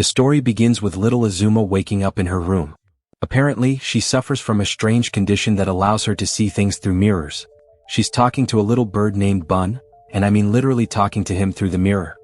The story begins with little Azuma waking up in her room. Apparently, she suffers from a strange condition that allows her to see things through mirrors. She's talking to a little bird named Bun, and I mean literally talking to him through the mirror.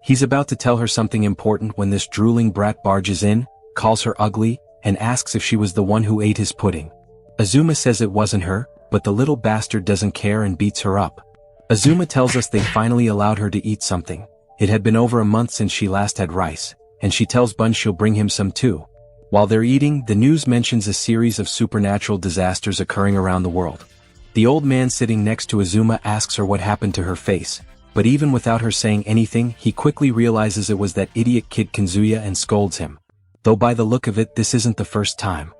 He's about to tell her something important when this drooling brat barges in, calls her ugly, and asks if she was the one who ate his pudding. Azuma says it wasn't her, but the little bastard doesn't care and beats her up. Azuma tells us they finally allowed her to eat something. It had been over a month since she last had rice, and she tells Bun she'll bring him some too. While they're eating, the news mentions a series of supernatural disasters occurring around the world. The old man sitting next to Azuma asks her what happened to her face, but even without her saying anything, he quickly realizes it was that idiot kid Kanzuya and scolds him. Though by the look of it, this isn't the first time.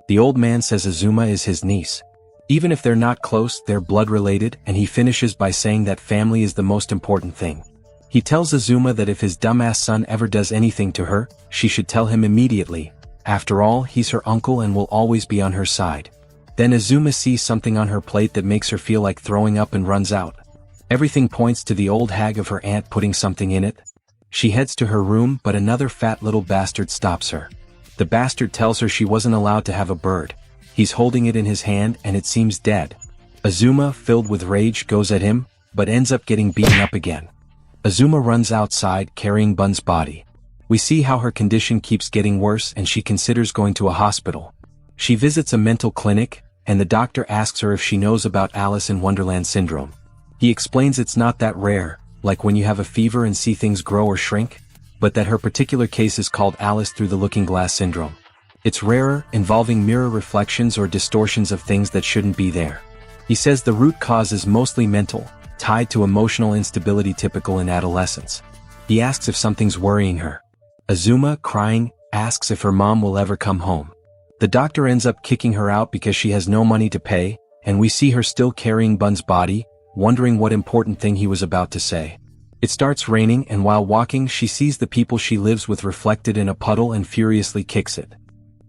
The old man says Azuma is his niece. Even if they're not close, they're blood-related, and he finishes by saying that family is the most important thing. He tells Azuma that if his dumbass son ever does anything to her, she should tell him immediately. After all, he's her uncle and will always be on her side. Then Azuma sees something on her plate that makes her feel like throwing up and runs out. Everything points to the old hag of her aunt putting something in it. She heads to her room, but another fat little bastard stops her. The bastard tells her she wasn't allowed to have a bird. He's holding it in his hand and it seems dead. Azuma, filled with rage, goes at him, but ends up getting beaten up again. Azuma runs outside carrying Bun's body. We see how her condition keeps getting worse and she considers going to a hospital. She visits a mental clinic, and the doctor asks her if she knows about Alice in Wonderland syndrome. He explains it's not that rare, like when you have a fever and see things grow or shrink, but that her particular case is called Alice through the looking glass syndrome. It's rarer, involving mirror reflections or distortions of things that shouldn't be there. He says the root cause is mostly mental, tied to emotional instability typical in adolescence. He asks if something's worrying her. Azuma, crying, asks if her mom will ever come home. The doctor ends up kicking her out because she has no money to pay, and we see her still carrying Bun's body, wondering what important thing he was about to say. It starts raining, and while walking she sees the people she lives with reflected in a puddle and furiously kicks it.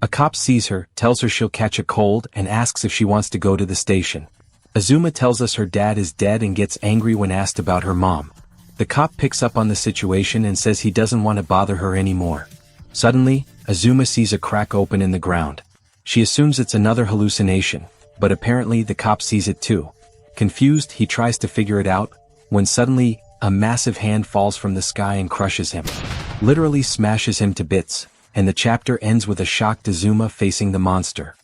A cop sees her, tells her she'll catch a cold, and asks if she wants to go to the station. Azuma tells us her dad is dead and gets angry when asked about her mom. The cop picks up on the situation and says he doesn't want to bother her anymore. Suddenly, Azuma sees a crack open in the ground. She assumes it's another hallucination, but apparently the cop sees it too. Confused, he tries to figure it out, when suddenly, a massive hand falls from the sky and crushes him. Literally smashes him to bits, and the chapter ends with a shocked Azuma facing the monster.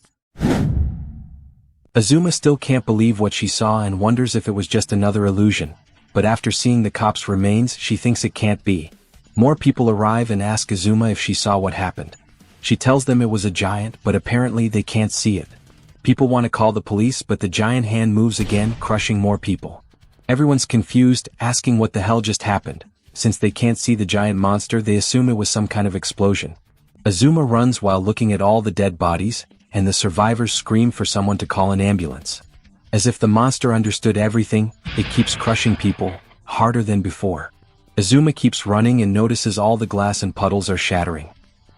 Azuma still can't believe what she saw and wonders if it was just another illusion, but after seeing the cop's remains, she thinks it can't be. More people arrive and ask Azuma if she saw what happened. She tells them it was a giant, but apparently they can't see it. People want to call the police, but the giant hand moves again, crushing more people. Everyone's confused, asking what the hell just happened. Since they can't see the giant monster, they assume it was some kind of explosion. Azuma runs while looking at all the dead bodies, and the survivors scream for someone to call an ambulance. As if the monster understood everything, it keeps crushing people, harder than before. Azuma keeps running and notices all the glass and puddles are shattering.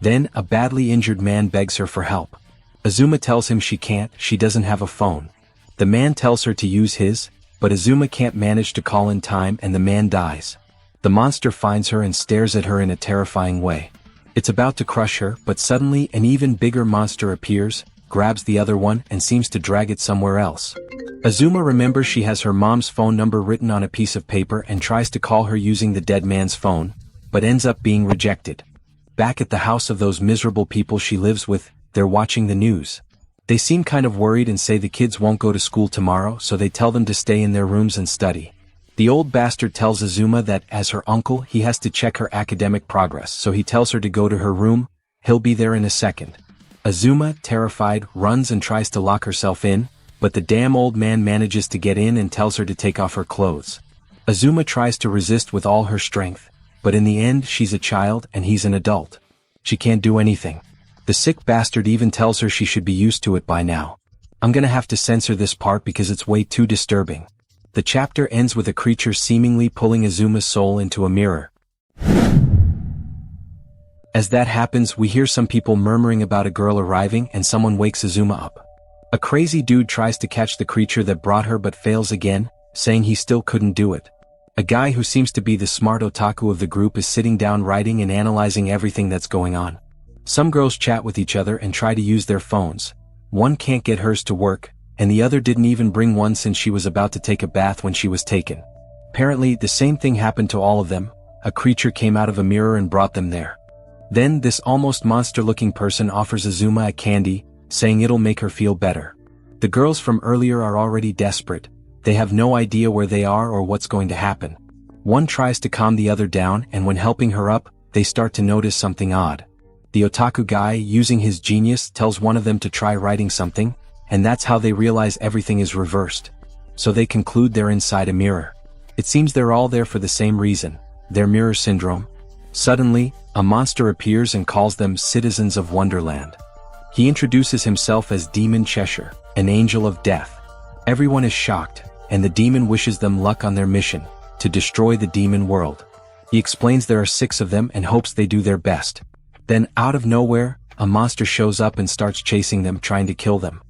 Then, a badly injured man begs her for help. Azuma tells him she can't, she doesn't have a phone. The man tells her to use his, but Azuma can't manage to call in time and the man dies. The monster finds her and stares at her in a terrifying way. It's about to crush her, but suddenly an even bigger monster appears, grabs the other one and seems to drag it somewhere else. Azuma remembers she has her mom's phone number written on a piece of paper and tries to call her using the dead man's phone, but ends up being rejected. Back at the house of those miserable people she lives with, they're watching the news. They seem kind of worried and say the kids won't go to school tomorrow, so they tell them to stay in their rooms and study. The old bastard tells Azuma that, as her uncle, he has to check her academic progress, so he tells her to go to her room. He'll be there in a second. Azuma, terrified, runs and tries to lock herself in, but the damn old man manages to get in and tells her to take off her clothes. Azuma tries to resist with all her strength, but in the end she's a child and he's an adult. She can't do anything. The sick bastard even tells her she should be used to it by now. I'm gonna have to censor this part because it's way too disturbing. The chapter ends with a creature seemingly pulling Azuma's soul into a mirror. As that happens, we hear some people murmuring about a girl arriving and someone wakes Azuma up. A crazy dude tries to catch the creature that brought her but fails again, saying he still couldn't do it. A guy who seems to be the smart otaku of the group is sitting down writing and analyzing everything that's going on. Some girls chat with each other and try to use their phones. One can't get hers to work, and the other didn't even bring one since she was about to take a bath when she was taken. Apparently, the same thing happened to all of them. A creature came out of a mirror and brought them there. Then this almost monster-looking person offers Azuma a candy, saying it'll make her feel better. The girls from earlier are already desperate. They have no idea where they are or what's going to happen. One tries to calm the other down, and when helping her up, they start to notice something odd. The otaku guy, using his genius, tells one of them to try writing something, and that's how they realize everything is reversed. So they conclude they're inside a mirror. It seems they're all there for the same reason, their mirror syndrome. Suddenly, a monster appears and calls them citizens of Wonderland. He introduces himself as Demon Cheshire, an angel of death. Everyone is shocked, and the demon wishes them luck on their mission, to destroy the demon world. He explains there are 6 of them and hopes they do their best. Then, out of nowhere, a monster shows up and starts chasing them, trying to kill them.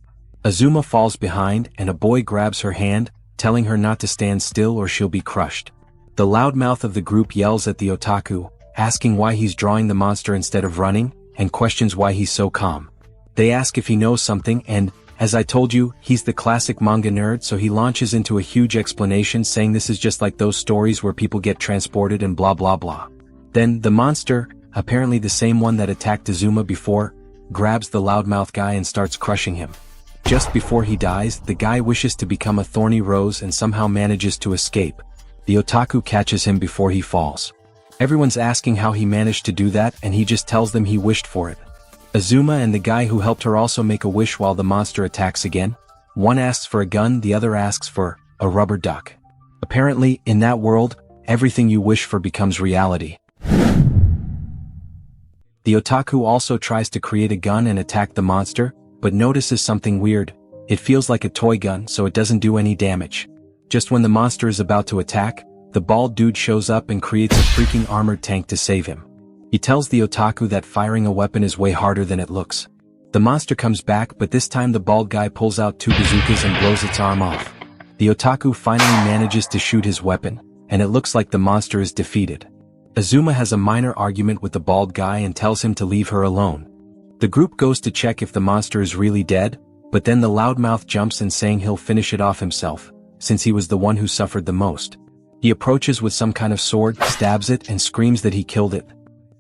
Azuma falls behind, and a boy grabs her hand, telling her not to stand still or she'll be crushed. The loudmouth of the group yells at the otaku, asking why he's drawing the monster instead of running, and questions why he's so calm. They ask if he knows something, and, as I told you, he's the classic manga nerd, so he launches into a huge explanation saying this is just like those stories where people get transported and blah blah blah. Then, the monster, apparently the same one that attacked Azuma before, grabs the loudmouth guy and starts crushing him. Just before he dies, the guy wishes to become a thorny rose and somehow manages to escape. The otaku catches him before he falls. Everyone's asking how he managed to do that, and he just tells them he wished for it. Azuma and the guy who helped her also make a wish while the monster attacks again. One asks for a gun, the other asks for a rubber duck. Apparently, in that world, everything you wish for becomes reality. The otaku also tries to create a gun and attack the monster, but notices something weird. It feels like a toy gun, so it doesn't do any damage. Just when the monster is about to attack, the bald dude shows up and creates a freaking armored tank to save him. He tells the otaku that firing a weapon is way harder than it looks. The monster comes back, but this time the bald guy pulls out 2 bazookas and blows its arm off. The otaku finally manages to shoot his weapon, and it looks like the monster is defeated. Azuma has a minor argument with the bald guy and tells him to leave her alone. The group goes to check if the monster is really dead, but then the loudmouth jumps in saying he'll finish it off himself, since he was the one who suffered the most. He approaches with some kind of sword, stabs it, and screams that he killed it.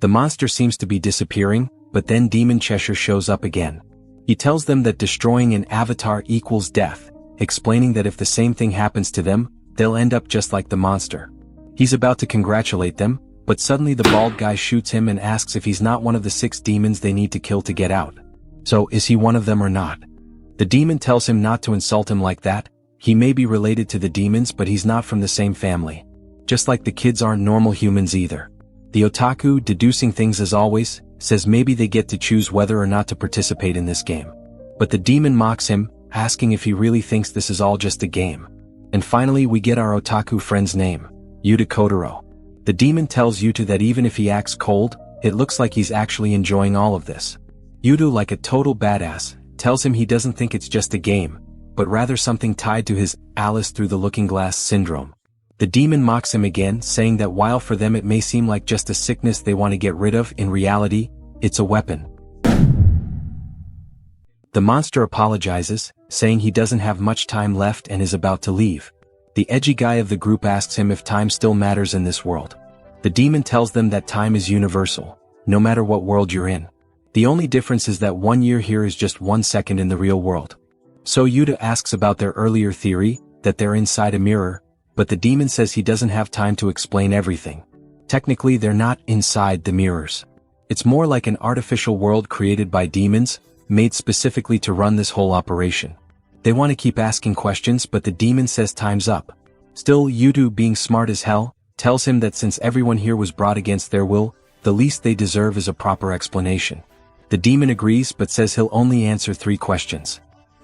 The monster seems to be disappearing, but then Demon Cheshire shows up again. He tells them that destroying an avatar equals death, explaining that if the same thing happens to them, they'll end up just like the monster. He's about to congratulate them, but suddenly the bald guy shoots him and asks if he's not one of the 6 demons they need to kill to get out. So, is he one of them or not? The demon tells him not to insult him like that. He may be related to the demons, but he's not from the same family. Just like the kids aren't normal humans either. The otaku, deducing things as always, says maybe they get to choose whether or not to participate in this game. But the demon mocks him, asking if he really thinks this is all just a game. And finally we get our otaku friend's name, Yuta Kotaro. The demon tells Yuta that even if he acts cold, it looks like he's actually enjoying all of this. Yuta, like a total badass, tells him he doesn't think it's just a game, but rather something tied to his Alice through the looking glass syndrome. The demon mocks him again, saying that while for them it may seem like just a sickness they want to get rid of, in reality, it's a weapon. The monster apologizes, saying he doesn't have much time left and is about to leave. The edgy guy of the group asks him if time still matters in this world. The demon tells them that time is universal, no matter what world you're in. The only difference is that 1 year here is just 1 second in the real world. So Yuta asks about their earlier theory, that they're inside a mirror, but the demon says he doesn't have time to explain everything. Technically they're not inside the mirrors. It's more like an artificial world created by demons, made specifically to run this whole operation. They want to keep asking questions, but the demon says time's up. Still, Yuta, being smart as hell, tells him that since everyone here was brought against their will, the least they deserve is a proper explanation. The demon agrees but says he'll only answer 3 questions.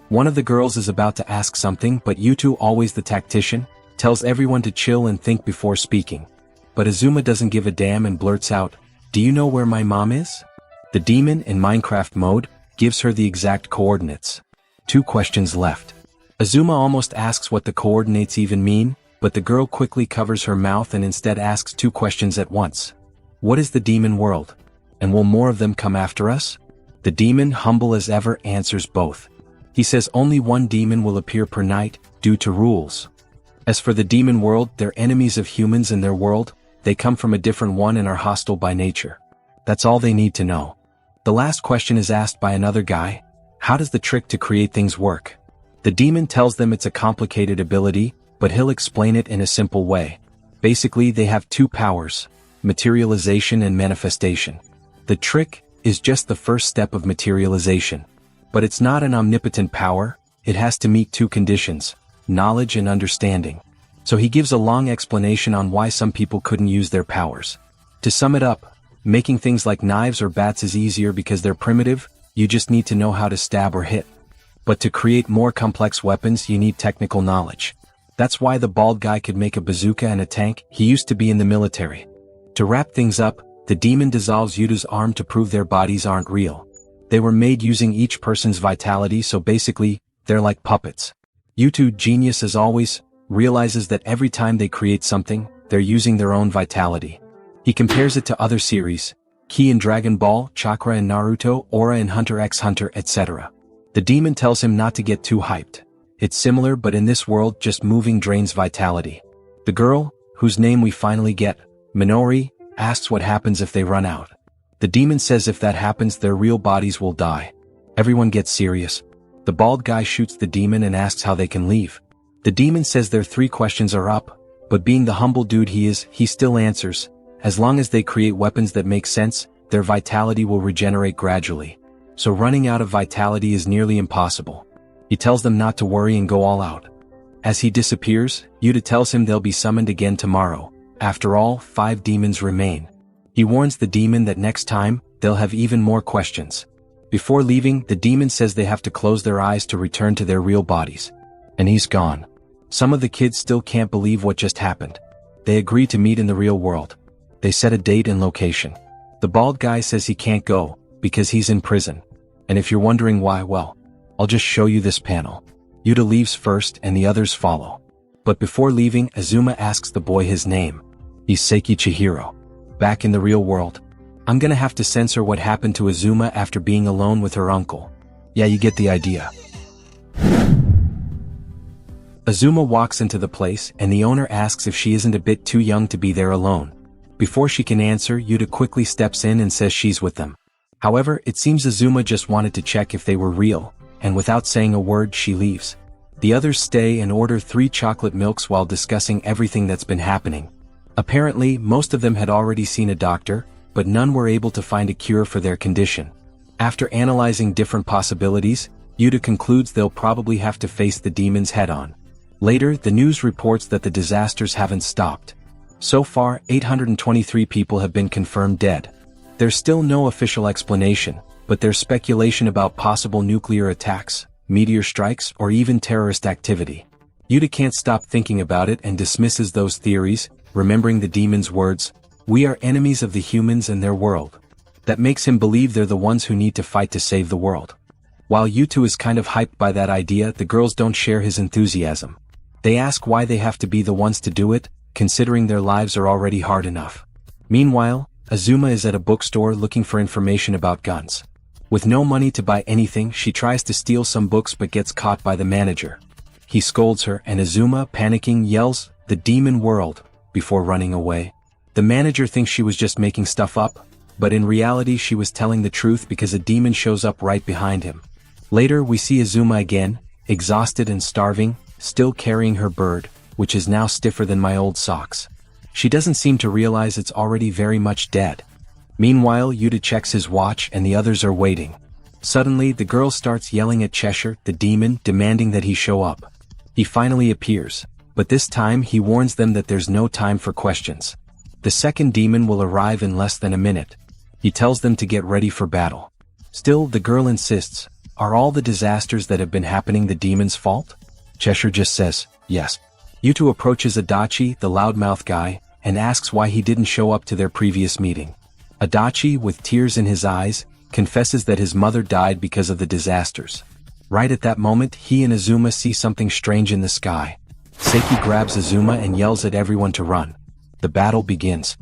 One of the girls is about to ask something, but Yuta, always the tactician, tells everyone to chill and think before speaking. But Azuma doesn't give a damn and blurts out, "Do you know where my mom is?" The demon, in Minecraft mode, gives her the exact coordinates. 2 questions left. Azuma almost asks what the coordinates even mean, but the girl quickly covers her mouth and instead asks two questions at once. What is the demon world? And will more of them come after us? The demon, humble as ever, answers both. He says only one demon will appear per night, due to rules. As for the demon world, they're enemies of humans in their world, they come from a different one and are hostile by nature. That's all they need to know. The last question is asked by another guy. How does the trick to create things work? The demon tells them it's a complicated ability, but he'll explain it in a simple way. Basically, they have two powers, materialization and manifestation. The trick is just the first step of materialization. But it's not an omnipotent power, it has to meet two conditions, knowledge and understanding. So he gives a long explanation on why some people couldn't use their powers. To sum it up, making things like knives or bats is easier because they're primitive, you just need to know how to stab or hit. But to create more complex weapons you need technical knowledge. That's why the bald guy could make a bazooka and a tank, he used to be in the military. To wrap things up, the demon dissolves Yuta's arm to prove their bodies aren't real. They were made using each person's vitality, so basically, they're like puppets. Yuta, genius as always, realizes that every time they create something, they're using their own vitality. He compares it to other series, Ki in Dragon Ball, Chakra in Naruto, Aura in Hunter x Hunter, etc. The demon tells him not to get too hyped. It's similar, but in this world just moving drains vitality. The girl, whose name we finally get, Minori, asks what happens if they run out. The demon says if that happens their real bodies will die. Everyone gets serious. The bald guy shoots the demon and asks how they can leave. The demon says their three questions are up, but being the humble dude he is, he still answers, as long as they create weapons that make sense, their vitality will regenerate gradually. So running out of vitality is nearly impossible. He tells them not to worry and go all out. As he disappears, Yuta tells him they'll be summoned again tomorrow. After all, 5 demons remain. He warns the demon that next time, they'll have even more questions. Before leaving, the demon says they have to close their eyes to return to their real bodies. And he's gone. Some of the kids still can't believe what just happened. They agree to meet in the real world. They set a date and location. The bald guy says he can't go, because he's in prison. And if you're wondering why, well, I'll just show you this panel. Yuta leaves first and the others follow. But before leaving, Azuma asks the boy his name. He's Seiki Chihiro. Back in the real world. I'm gonna have to censor what happened to Azuma after being alone with her uncle. Yeah, you get the idea. Azuma walks into the place and the owner asks if she isn't a bit too young to be there alone. Before she can answer, Yuta quickly steps in and says she's with them. However, it seems Azuma just wanted to check if they were real, and without saying a word she leaves. The others stay and order 3 chocolate milks while discussing everything that's been happening. Apparently, most of them had already seen a doctor, but none were able to find a cure for their condition. After analyzing different possibilities, Yuta concludes they'll probably have to face the demons head-on. Later, the news reports that the disasters haven't stopped. So far, 823 people have been confirmed dead. There's still no official explanation, but there's speculation about possible nuclear attacks, meteor strikes, or even terrorist activity. Yuta can't stop thinking about it and dismisses those theories, remembering the demon's words, "We are enemies of the humans and their world." That makes him believe they're the ones who need to fight to save the world. While Yuta is kind of hyped by that idea, the girls don't share his enthusiasm. They ask why they have to be the ones to do it, considering their lives are already hard enough. Meanwhile, Azuma is at a bookstore looking for information about guns. With no money to buy anything, she tries to steal some books but gets caught by the manager. He scolds her and Azuma, panicking, yells, "The demon world," before running away. The manager thinks she was just making stuff up, but in reality she was telling the truth because a demon shows up right behind him. Later we see Azuma again, exhausted and starving, still carrying her bird, which is now stiffer than my old socks. She doesn't seem to realize it's already very much dead. Meanwhile, Yuta checks his watch and the others are waiting. Suddenly, the girl starts yelling at Cheshire, the demon, demanding that he show up. He finally appears, but this time he warns them that there's no time for questions. The second demon will arrive in less than a minute. He tells them to get ready for battle. Still, the girl insists, "Are all the disasters that have been happening the demon's fault?" Cheshire just says, "Yes." Yuta approaches Adachi, the loudmouth guy, and asks why he didn't show up to their previous meeting. Adachi, with tears in his eyes, confesses that his mother died because of the disasters. Right at that moment, he and Azuma see something strange in the sky. Seiki grabs Azuma and yells at everyone to run. The battle begins.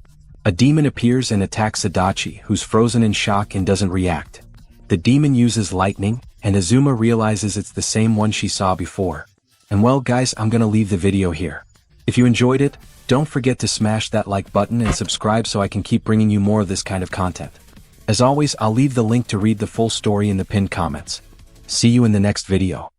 A demon appears and attacks Adachi, who's frozen in shock and doesn't react. The demon uses lightning, and Azuma realizes it's the same one she saw before. And well guys, I'm gonna leave the video here. If you enjoyed it, don't forget to smash that like button and subscribe so I can keep bringing you more of this kind of content. As always, I'll leave the link to read the full story in the pinned comments. See you in the next video.